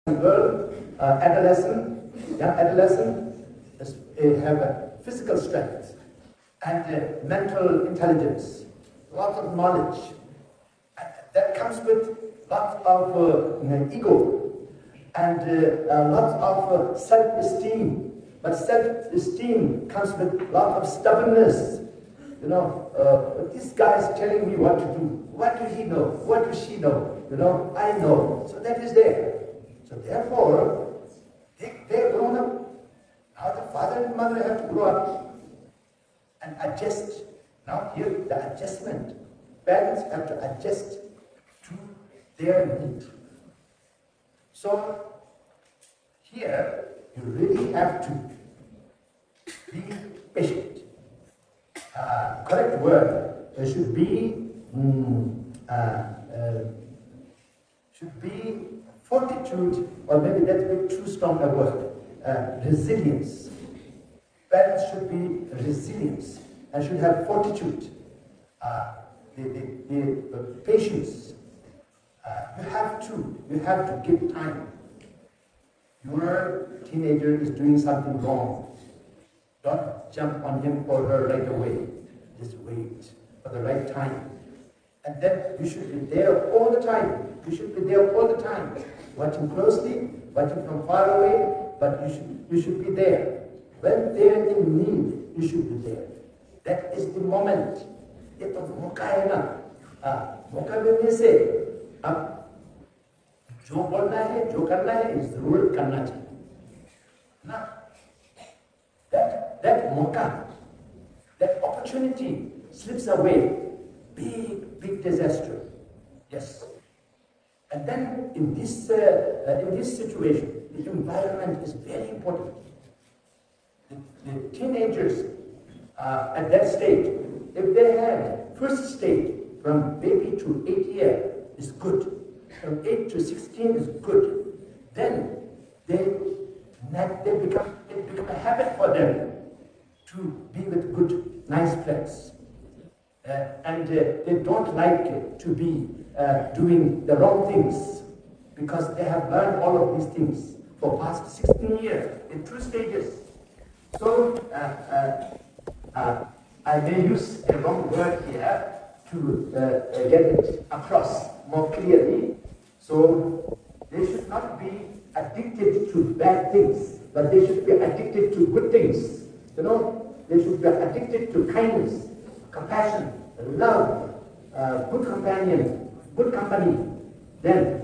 girl, young adolescent, have a physical strength and mental intelligence, lots of knowledge. And that comes with lots of ego and lots of self-esteem. But self-esteem comes with a lot of stubbornness. You know, this guy is telling me what to do. What does he know? What does she know? You know, I know. So that is there. So therefore, they're grown up. Now the father and mother have to grow up and adjust. Now here, the adjustment. Parents have to adjust to their need. So here, you really have to be patient. Correct word should be fortitude, or maybe that's a bit too strong a word. Resilience. Parents should be resilient and should have fortitude. The patience. You have to give time. Your teenager is doing something wrong. Don't jump on him or her right away. Just wait for the right time. And then you should be there all the time. You should be there all the time. Watching closely, watching from far away, but you should be there. When they're in need, you should be there. That is the moment. ये तो मौका है ना, मौका मिलने से अब जो बोलना है, जो करना है, जरूर करना चाहिए ना. That mauka, that opportunity slips away. Big disaster. Yes. And then in this situation, the environment is very important. The teenagers at that stage, if they had first stage from baby to 8 year is good. From 8 to 16 is good. Then it become a habit for them to be with good, nice friends. And they don't like to be doing the wrong things because they have learned all of these things for past 16 years in 2 stages. So I may use the wrong word here to get it across more clearly. So they should not be addicted to bad things, but they should be addicted to good things. You know, they should be addicted to kindness, compassion, love, good companion, good company. Then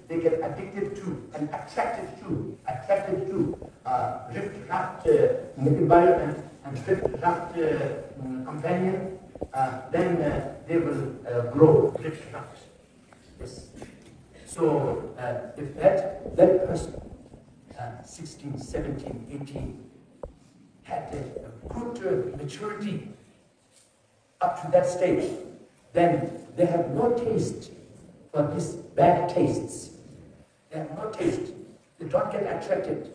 they get addicted to and attracted to rift-raft environment and rift-raft companion. Then they will grow rift-raft. Yes. So if that person, 16, 17, 18, had a good maturity up to that stage, then they have no taste for these bad tastes. They have no taste. They don't get attracted.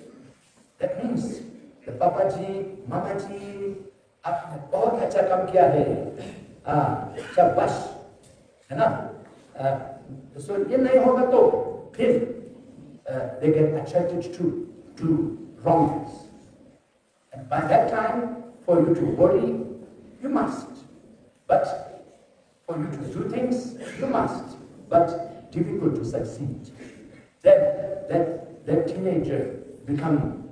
That means the Papa ji, Mama ji, आपने बहुत अच्छा काम किया है, शाबाश, है ना? So ये नहीं होगा तो फिर they get attracted to wrongness. And by that time, for you to worry, you must. But for you to do things, you must. But difficult to succeed. Then that teenager become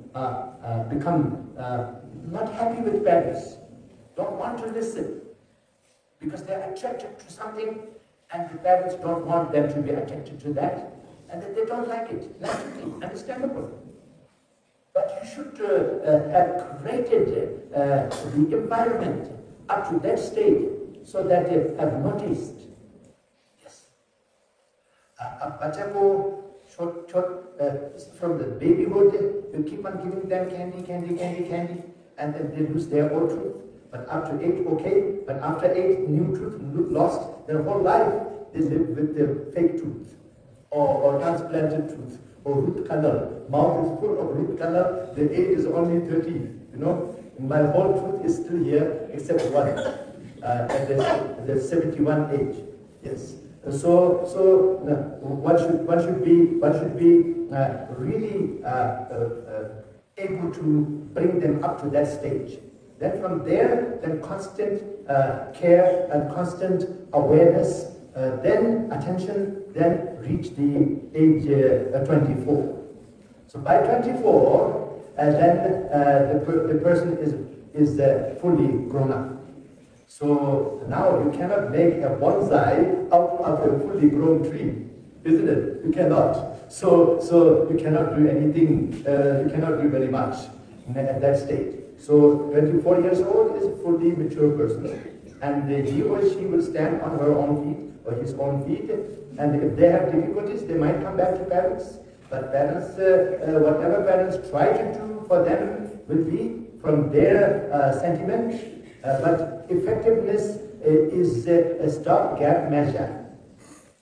not happy with parents, don't want to listen, because they're attracted to something, and the parents don't want them to be attracted to that, and that they don't like it. Naturally, understandable. But you should have created the environment up to that stage so that they have noticed. Yes. From the babyhood, you keep on giving them candy, and then they lose their old truth. But up to 8, okay. But after 8, new truth lost. Their whole life they live with the fake truth, or transplanted truth, or root canal. Mouth is full of root canal. The age is only 30. You know, my whole truth is still here except one. And there's 71 age. Yes. one should be really able to bring them up to that stage. Then from there, then constant care and constant awareness, then attention, then reach the age 24. So by 24, then the person is fully grown up. So now you cannot make a bonsai out of a fully grown tree, isn't it? You cannot. So you cannot do anything, you cannot do very much at that stage. So 24 years old is a fully mature person. And he or she will stand on her own feet or his own feet. And if they have difficulties, they might come back to parents. But parents, whatever parents try to do for them will be from their sentiment. But effectiveness is a stopgap measure.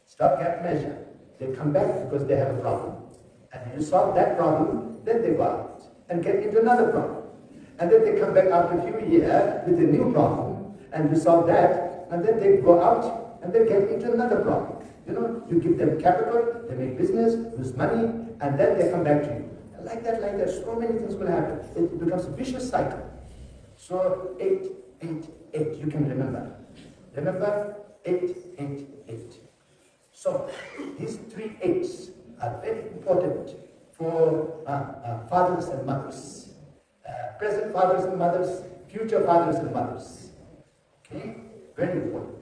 Stopgap measure. They come back because they have a problem. And you solve that problem, then they go out and get into another problem. And then they come back after a few years with a new problem, and you solve that, and then they go out and they get into another problem. You know, you give them capital, they make business, lose money, and then they come back to you. And like that, so many things will happen. It becomes a vicious cycle. So 8, 8, 8, you can remember. Remember, 8, 8, 8. So these 3 8s are very important for fathers and mothers. Present fathers and mothers, future fathers and mothers. Okay? Very important.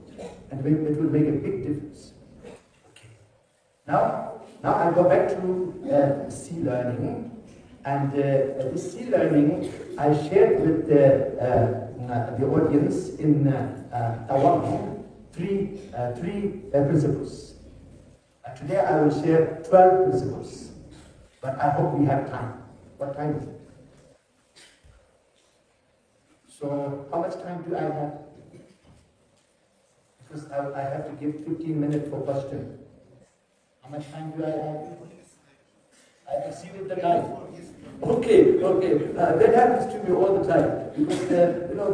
And it will make a big difference. Okay. Now I'll go back to C learning. And this C learning I shared with the audience in Tawang three principles. Today I will share 12 principles. But I hope we have time. What time is it? So, how much time do I have? Because I have to give 15 minutes for question. How much time do I have? I exceeded the time. Okay. That happens to me all the time. Because,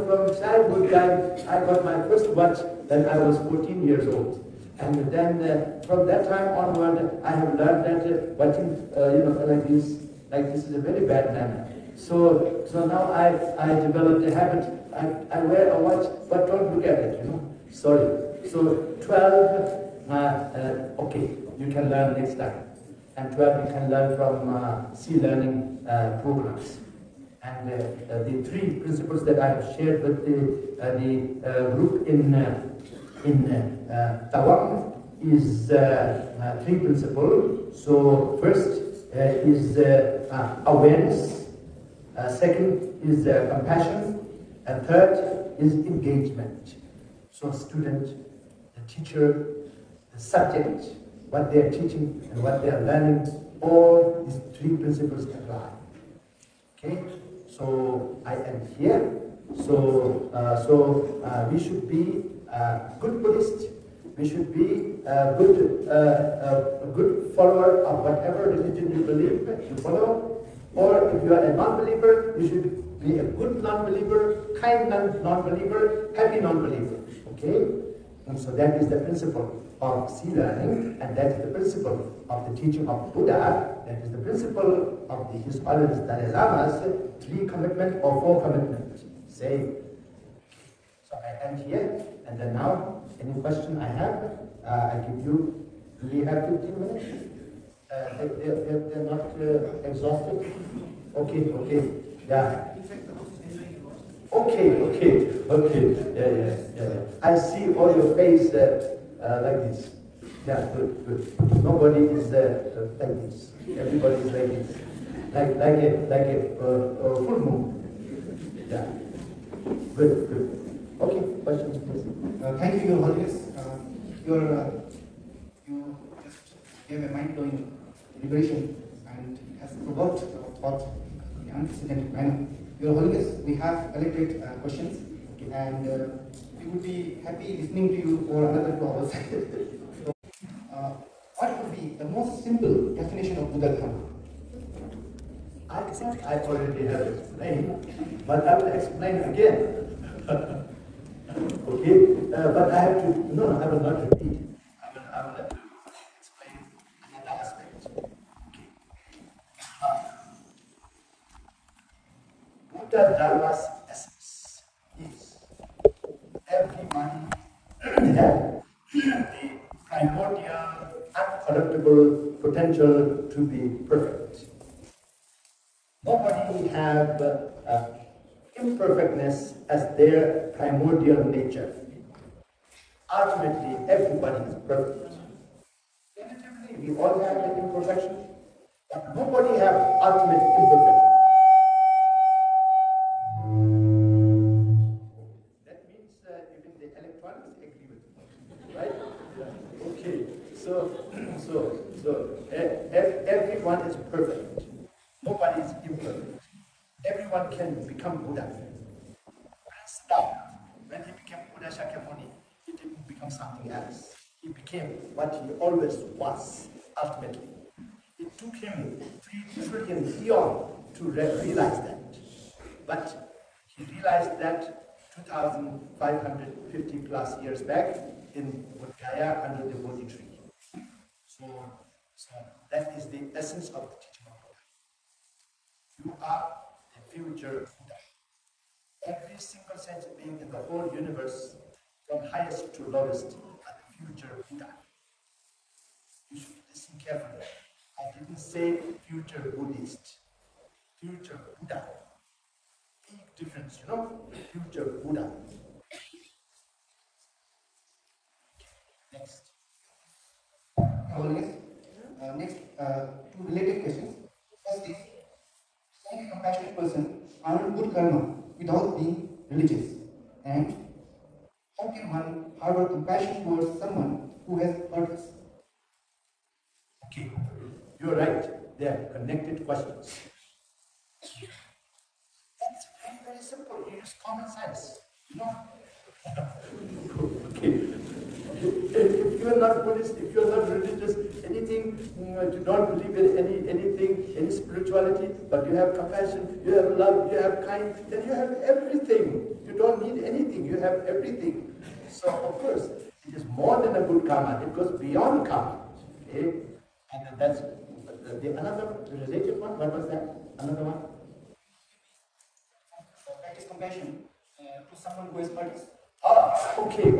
from childhood time, I got my first watch when I was 14 years old. And then from that time onward, I have learned that watching, like this is a very bad manner. So now I developed a habit. I wear a watch, but don't look at it, Sorry. So 12, okay, you can learn next time. And 12 you can learn from C learning programs. And the 3 principles that I have shared with the group in Tawang is 3 principles. So first is awareness. Second is compassion, and third is engagement. So student, the teacher, the subject, what they are teaching and what they are learning, all these 3 principles apply. Okay, so I am here. So we should be good Buddhists. We should be a good follower of whatever religion you believe you follow. Or if you are a non-believer, you should be a good non-believer, kind non-believer, happy non-believer. Okay? And so that is the principle of C learning, and that is the principle of the teaching of Buddha. That is the principle of His Holiness Dalai Lama's 3 commitment or 4 commitment. Say. So I end here, and then now, any question I have, I give you. Do we have 15 minutes? They're not exhausted? Okay, yeah. Okay. Yeah. I see all your face like this. Yeah, good. Nobody is like this. Everybody is like this. Like a full moon. Yeah. Good. Okay, questions please. Thank you, Your Holiness. You just gave a mind-blowing liberation and has provoked our thought in an unprecedented manner. Your Holiness, we have collected questions, and we would be happy listening to you for another 2 hours. So, what would be the most simple definition of Buddha Dharma? I think I already have explained, but I will explain again. Okay, but I have to. No, I will not repeat. I Buddha Dharma's essence is everyone has the primordial, uncorruptible potential to be perfect. Nobody have imperfectness as their primordial nature. Ultimately, everybody is perfect. Relatively, we all have the imperfection, but nobody have ultimate imperfection. That means even the electronics agree with me, right? Okay, so everyone is perfect. Nobody is imperfect. Everyone can become Buddha. When he became Buddha Shakyamuni, he didn't become something else. He became what he always was, ultimately. It took him 3 trillion eons to realize that. But he realized that 2,550 plus years back in Bodh Gaya under the Bodhi tree. So that is the essence of the teaching of Buddha. You are the future Buddha. Every single sentient being in the whole universe, from highest to lowest, are the future Buddha. You should listen carefully. I didn't say future Buddhist. Future Buddha. Big difference, you know? Future Buddha. Next. Next, 2 related questions. First is, can a compassionate person earn good karma without being religious? And how can one harbor compassion towards someone who has hurt us? Okay, you're right. They are connected questions. That's very, very simple. You use common sense. You know? Okay. If you are not Buddhist, if you are not religious, anything, you don't believe in anything, any spirituality, but you have compassion, you have love, you have kind, then you have everything. You don't need anything, you have everything. So, of course, it is more than a good karma. It goes beyond karma. Okay? And then that's another related one. What was that? Another one? Practice compassion to someone who has hurt us. Okay.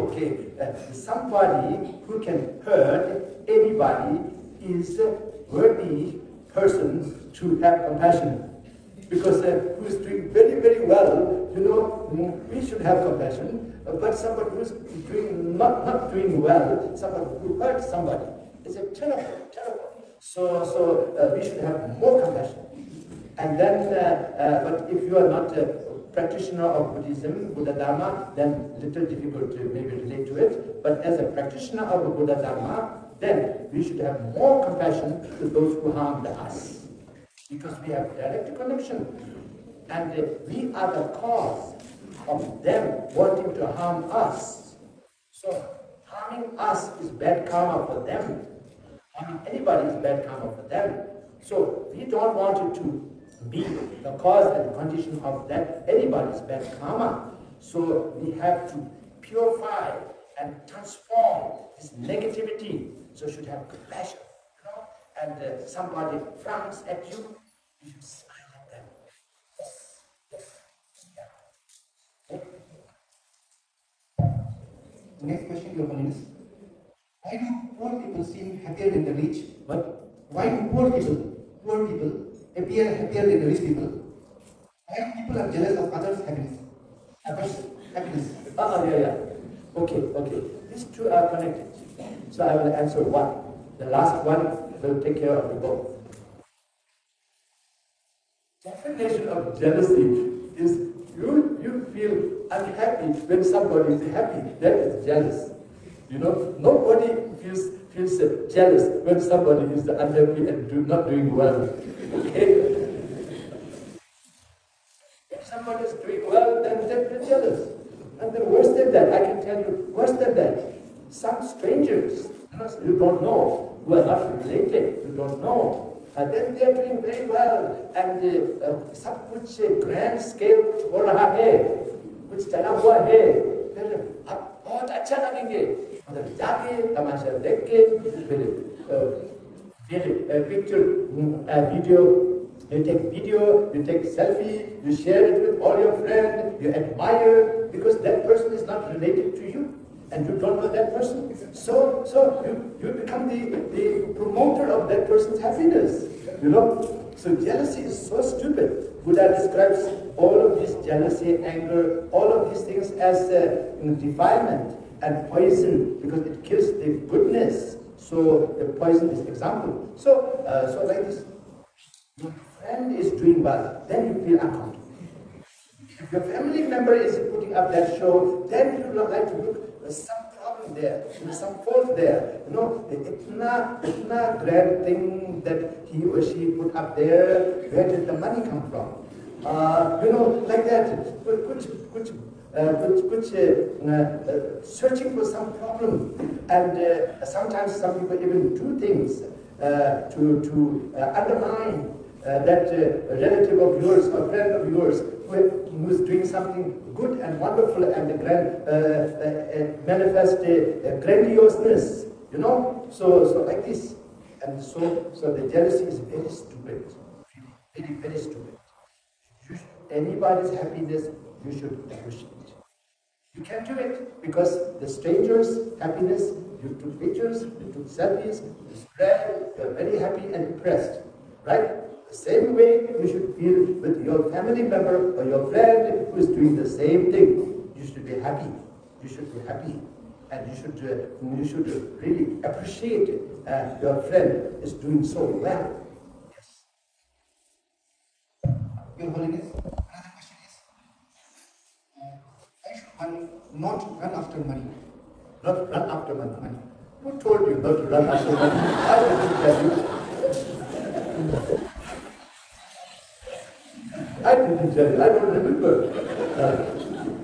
Somebody who can hurt anybody is a worthy person to have compassion. Because who is doing very, very well, you know, we should have compassion. But somebody who is doing not doing well, somebody who hurts somebody, is a terrible. So we should have more compassion. And then, but if you are not practitioner of Buddhism, Buddha Dharma, then little difficult to maybe relate to it. But as a practitioner of the Buddha Dharma, then we should have more compassion to those who harmed us. Because we have direct connection. And we are the cause of them wanting to harm us. So harming us is bad karma for them. Harming anybody is bad karma for them. So we don't want it to be the cause and condition of that anybody's bad karma. So we have to purify and transform this negativity. So you should have compassion, you know. And somebody frowns at you, you should smile at them. Yes. Yeah. Okay. Next question, Your Holiness. Why do poor people seem happier than the rich? What? Why do poor people appear happier than the rich people? Why do people are jealous of others' happiness? Happiness. Yeah. Okay. These two are connected. So I will answer one. The last one will take care of you both. Definition of jealousy is you feel unhappy when somebody is happy. That is jealous. You know, nobody feels jealous when somebody is unhappy and not doing well. Okay? If somebody is doing well, then they're jealous. And then worse than that, I can tell you, worse than that, some strangers, you don't know, who are not related, you don't know, and then they're doing very well, and सब कुछ grand scale हो रहा है, कुछ चला हुआ है, फिर आप बहुत अच्छा लगेंगे, मतलब जाके तमाशा देख के फिर picture, video You take video, you take selfie, you share it with all your friends, you admire, because that person is not related to you. And you don't know that person. So you become the promoter of that person's happiness. You know? So jealousy is so stupid. Buddha describes all of this jealousy, anger, all of these things as defilement and poison, because it kills the goodness. So the poison is example. So like this, your friend is doing well, then you feel uncomfortable. If your family member is putting up that show, then you do not like to look. There's some problem there, there's some fault there. You know, itna grand thing that he or she put up there, where did the money come from? You know, like that. Searching for some problem. And sometimes some people even do things to undermine that relative of yours or friend of yours who is doing something good and wonderful and manifest grandioseness, you know. So like this, and so the jealousy is very stupid, really, very stupid. Anybody's happiness, you should appreciate. You can't do it because the stranger's happiness, you took pictures, you took selfies, you spread, you're very happy and impressed, right? The same way you should feel with your family member or your friend who is doing the same thing. You should be happy. You should be happy. And you should really appreciate your friend is doing so well. Yes. Your Holiness, another question is, why should one not run after money? Not run after money. Who told you not to run after money? I didn't tell you. I didn't tell you. I don't remember.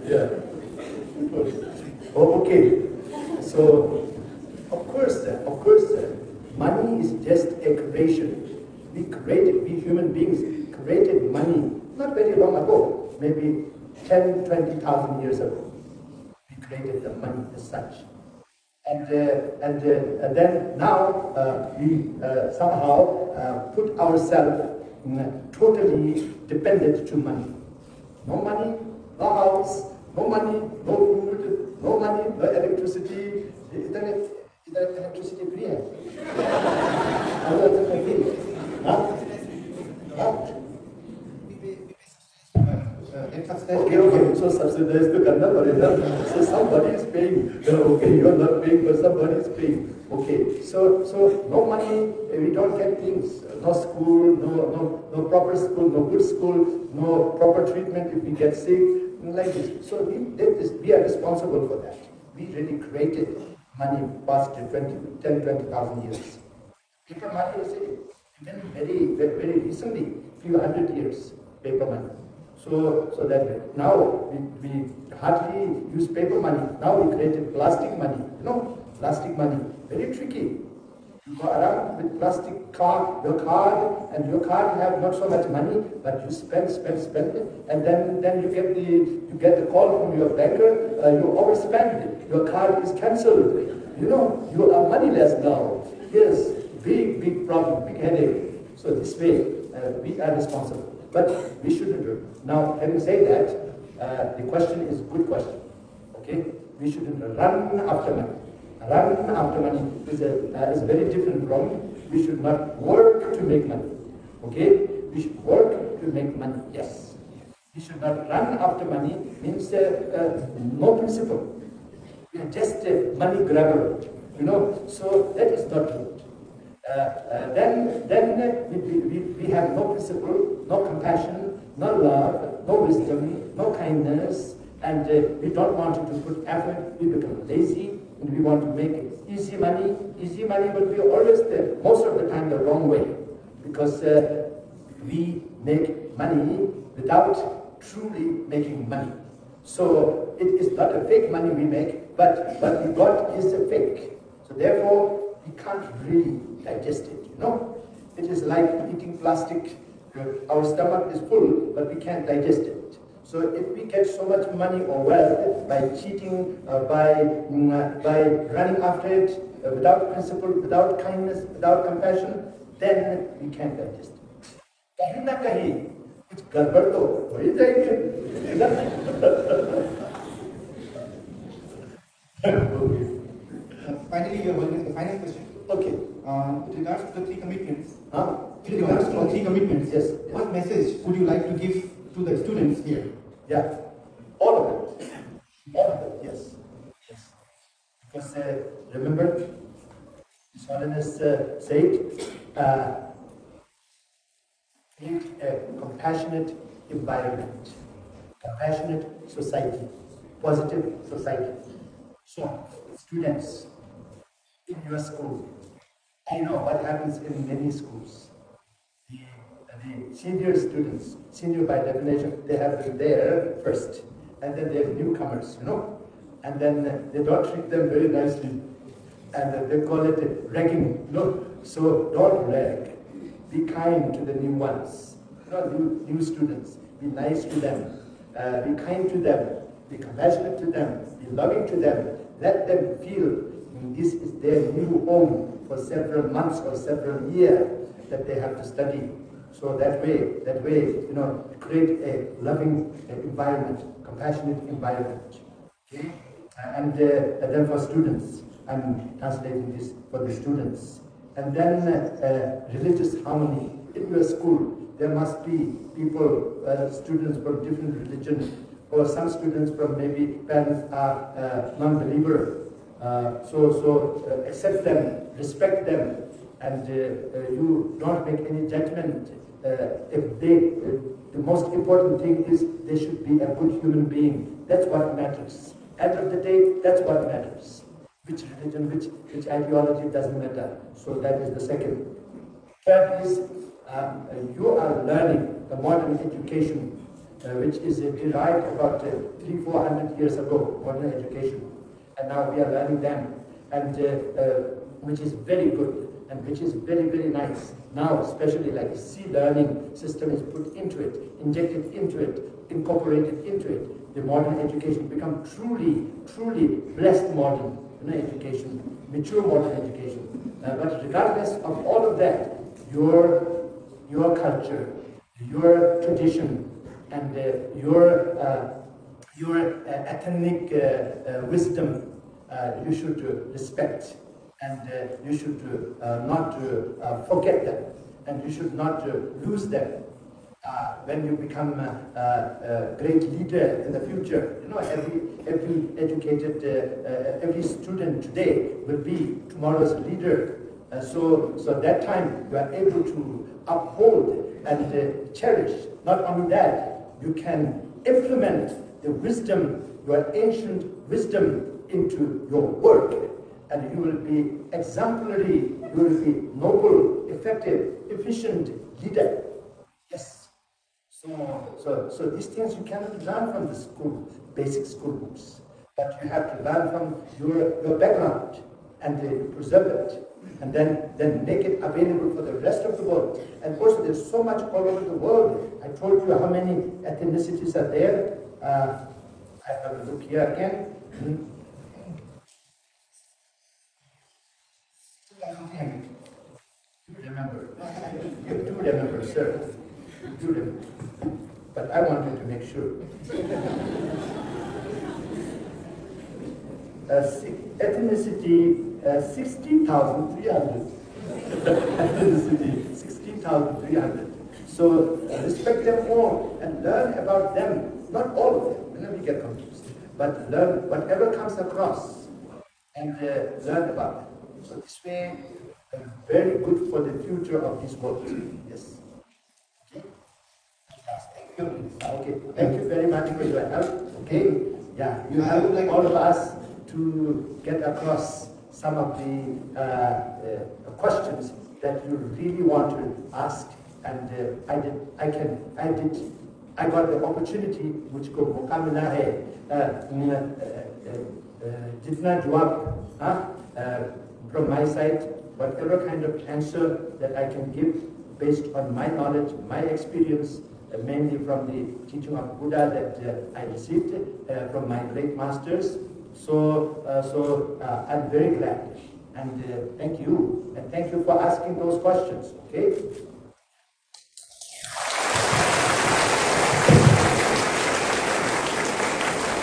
Yeah. Oh, okay. So, of course, money is just a creation. We human beings created money not very long ago, maybe 10, 20,000 years ago. We created the money as such. And then now we somehow put ourselves totally dependent to money. No money, no house, no money, no food, no money, no electricity. Electricity free है? Okay, so subsidize to करना पड़ेगा. So somebody is paying. Okay, you are not paying, but somebody is paying. Okay, so no money, we don't get things. No school, no proper school, no good school, no proper treatment if we get sick, like this. So we are responsible for that. We really created money past 10,000 years. Paper money is very recently, few hundred years, paper money. So that now we hardly use paper money. Now we created plastic money. You know, plastic money, very tricky. You go around with plastic card, your card have not so much money, but you spend, and then you get the call from your banker, you overspend, your card is cancelled. You know, you are moneyless now. Yes, big problem, big headache. So this way, we are responsible. But we shouldn't do it. Now, having said that, the question is a good question. Okay? We shouldn't run after money. Run after money is very different from we should not work to make money. Okay? We should work to make money. Yes. We should not run after money means no principle. We are just a money grabber. You know, so that is not good. Then we have no principle, no compassion, no love, no wisdom, no kindness, and we don't want to put effort. We become lazy, and we want to make easy money, but we always, most of the time, the wrong way, because we make money without truly making money. So it is not a fake money we make, but what we got is a fake. So therefore, we can't really digest it, you know. It is like eating plastic. Our stomach is full, but we can't digest it. So if we get so much money or wealth by cheating, by running after it, without principle, without kindness, without compassion, then we can't digest it. कहीं ना कहीं कुछ गड़बड़ तो हो ही जाएगी। Finally, Your Holiness, the final question. Okay. With regards to the three commitments, With regards to the three commitments, yes. What message would you like to give to the students here? Yeah, all of it. All of it, yes. Yes. Because remember, His Holiness said, create a compassionate environment, compassionate society, positive society. So, students, in your school, I know what happens in many schools. The senior students, senior by definition, they have been there first, and then they have newcomers, and then they don't treat them very nicely, and they call it ragging, So don't rag. Be kind to the new ones, new students. Be nice to them. Be kind to them. Be compassionate to them. Be loving to them. Let them feel this is their new home for several months or several years that they have to study. So that way, create a loving environment, compassionate environment. Okay? And then for students, I'm translating this for the students. And then religious harmony in your school. There must be people, students from different religions, or some students from maybe parents are non-believer. So accept them, respect them, and you don't make any judgment. The most important thing is they should be a good human being. That's what matters. End of the day, that's what matters. Which religion, which ideology doesn't matter. So that is the second. Third is you are learning the modern education, which is derived about 300-400 years ago, modern education. And now we are learning them, and which is very good and which is very, very nice. Now, especially like C-learning system is put into it, injected into it, incorporated into it. The modern education become truly, truly blessed modern education, mature modern education. But regardless of all of that, your culture, your tradition, and your ethnic wisdom, you should respect, and you should not forget them, and you should not lose them. When you become a great leader in the future, every educated, every student today will be tomorrow's leader. So at that time you are able to uphold and cherish. Not only that, you can implement the wisdom, your ancient wisdom, into your work, and you will be exemplary. You will be noble, effective, efficient leader. Yes. So these things you cannot learn from the school, basic school books, but you have to learn from your background and preserve it, and then make it available for the rest of the world. And also, there's so much all over the world. I told you how many ethnicities are there. I have a look here again. You do remember, sir. You do remember. But I wanted to make sure. Ethnicity, 16,300. Ethnicity, 16,300. So respect them all and learn about them. Not all of them, let me get confused. But learn whatever comes across and learn about them. So this way, very good for the future of this world. Yes. Okay. Okay. Thank you very much for your help. Okay. Yeah. You help like all of us to get across some of the questions that you really want to ask, and I got the opportunity which ko mauka mila hai jitna jawab from my side, whatever kind of answer that I can give based on my knowledge, my experience, mainly from the teaching of Buddha that I received from my great masters. So I'm very glad, and thank you for asking those questions. Okay.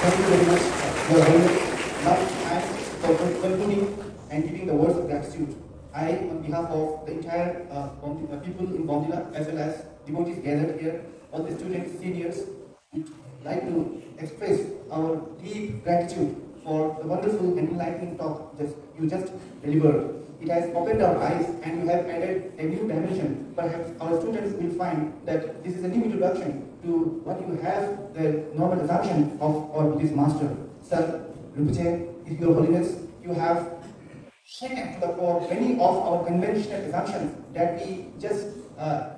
Thank you very much, Your Highness. Now, I am concluding and giving the words of gratitude. I, on behalf of the entire people in Bomdila, as well as devotees gathered here, all the students, seniors, would like to express our deep gratitude for the wonderful and enlightening talk that you just delivered. It has opened our eyes and you have added a new dimension. Perhaps our students will find that this is a new introduction to what you have the normal assumption of our Buddhist master. Sir, Rinpoche, Your Holiness, you have shaken to the core many of our conventional assumptions that we just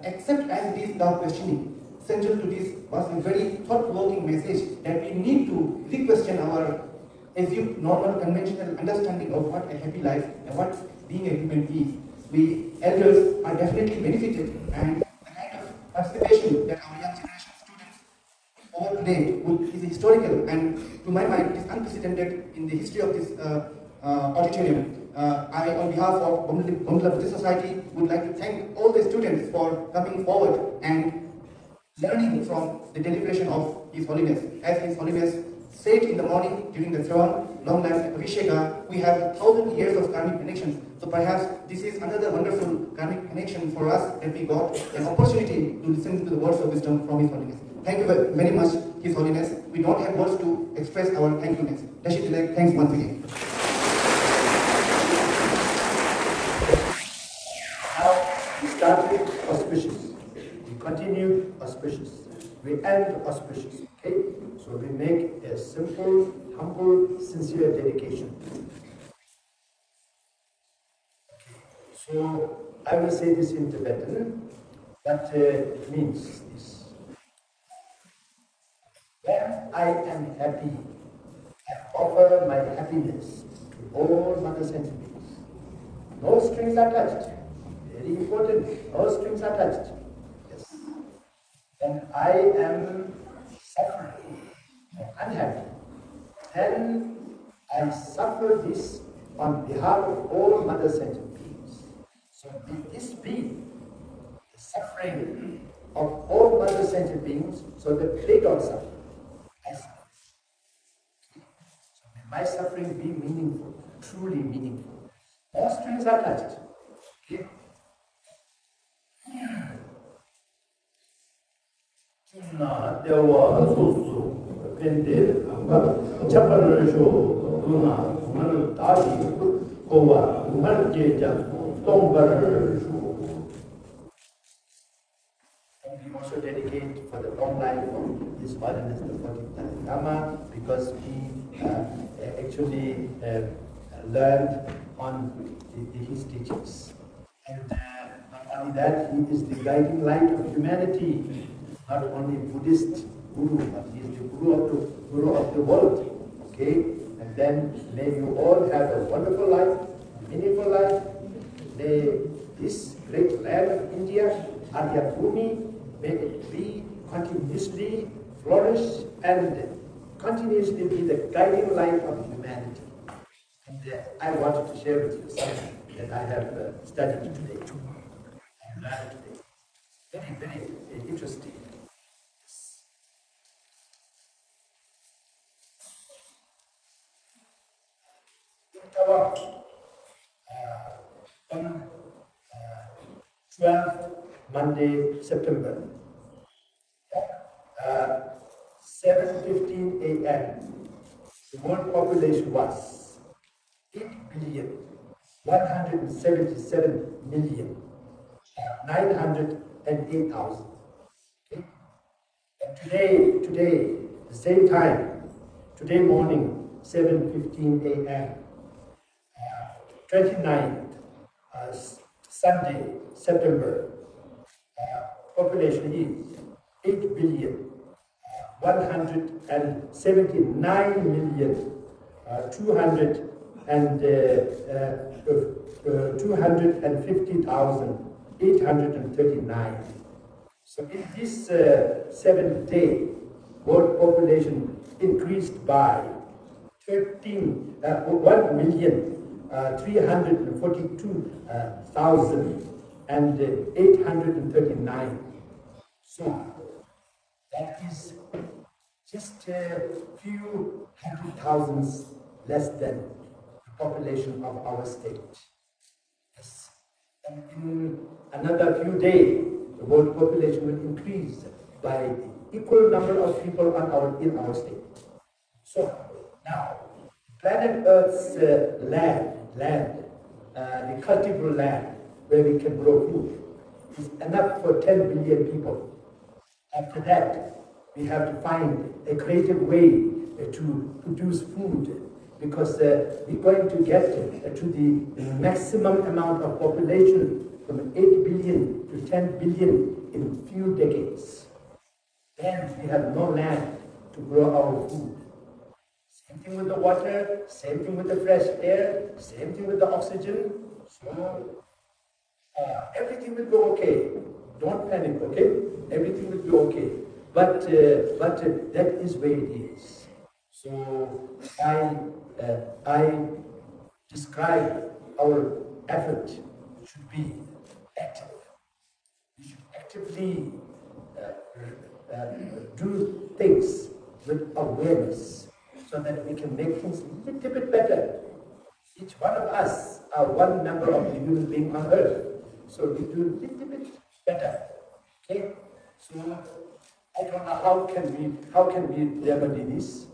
accept as it is without questioning. Central to this was a very thought-provoking message that we need to re-question our assumed normal conventional understanding of what a happy life and what being a human is. We elders are definitely benefited, and the kind of participation that our young generation students over today is historical, and to my mind it is unprecedented in the history of this auditorium. I, on behalf of Bomdila Buddhist Society, would like to thank all the students for coming forward and learning from the deliberation of His Holiness. As His Holiness said in the morning during the Shravan, long life Abhisheka, we have 1,000 years of karmic connections. So perhaps this is another wonderful karmic connection for us that we got an opportunity to listen to the words of wisdom from His Holiness. Thank you very much, His Holiness. We don't have words to express our thankfulness. Dashit Tilak, thanks once again. Now, we started auspicious. We continue auspicious. We end auspicious. Okay? So we make a simple, humble, sincere dedication. Okay. So I will say this in Tibetan. That means this. When I am happy, I offer my happiness to all mothers and beings. No strings are touched. Very important. No strings are touched. Yes. When I am suffering, unhappy, then I suffer this on behalf of all mothers and beings. So this be the suffering of all mothers and beings, so that they don't suffer. I suffer. So may my suffering be meaningful, truly meaningful. All strings are touched. Okay? 나대와 소수 근데 첫번을 쇼 누나 누나를 다시 고와 누나를 제자 동바를 쇼. And we also dedicate for the long life of His Holiness the 14th Dalai Lama, because he actually learned on his teachings. And not only that, he is the guiding light of humanity. Not only Buddhist Guru, but he is the Guru of the world. Okay? And then may you all have a wonderful life, meaningful life. May this great land of India, Aryabhumi, may it be continuously flourish and continuously be the guiding light of humanity. And I wanted to share with you something that I have studied today. I learned today. Very, very interesting. On 12th Monday, September, 7:15 a.m., the world population was 8,177,908,000. Okay? And today, the same time, today morning, 7:15 a.m., 29th, Sunday, September, population is 8,179,250,839. So in this 7th day, world population increased by 1,342,839. So that is just a few hundred thousands less than the population of our state. Yes. And in another few days, the world population will increase by equal number of people in our state. So now, planet Earth's land, the cultivable land where we can grow food, is enough for 10 billion people. After that, we have to find a creative way to produce food, because we're going to get to the maximum amount of population from 8 billion to 10 billion in few decades. Then we have no land to grow our food. Same thing with the water, same thing with the fresh air, same thing with the oxygen. So everything will go okay. Don't panic, okay? Everything will be okay. But that is where it is. So I describe our effort should be active. We should actively do things with awareness, so that we can make things a little bit better. Each one of us are one member of the human being on earth, so we do a little bit better. Okay? So I don't know how can we remedy this.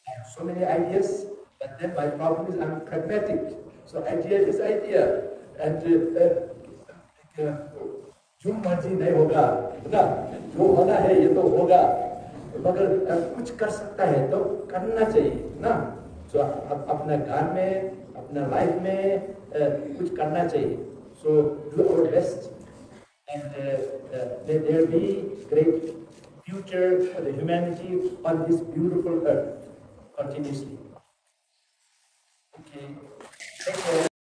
I have so many ideas, but then my problem is I'm pragmatic. So idea is idea, and जो मर्जी नहीं होगा ना, जो होना है ये तो होगा, मगर कुछ कर सकता है तो करना चाहिए ना। So अपने घर में, अपने लाइफ में कुछ करना चाहिए. So do our best, and let there be great future for the humanity on this beautiful earth continuously.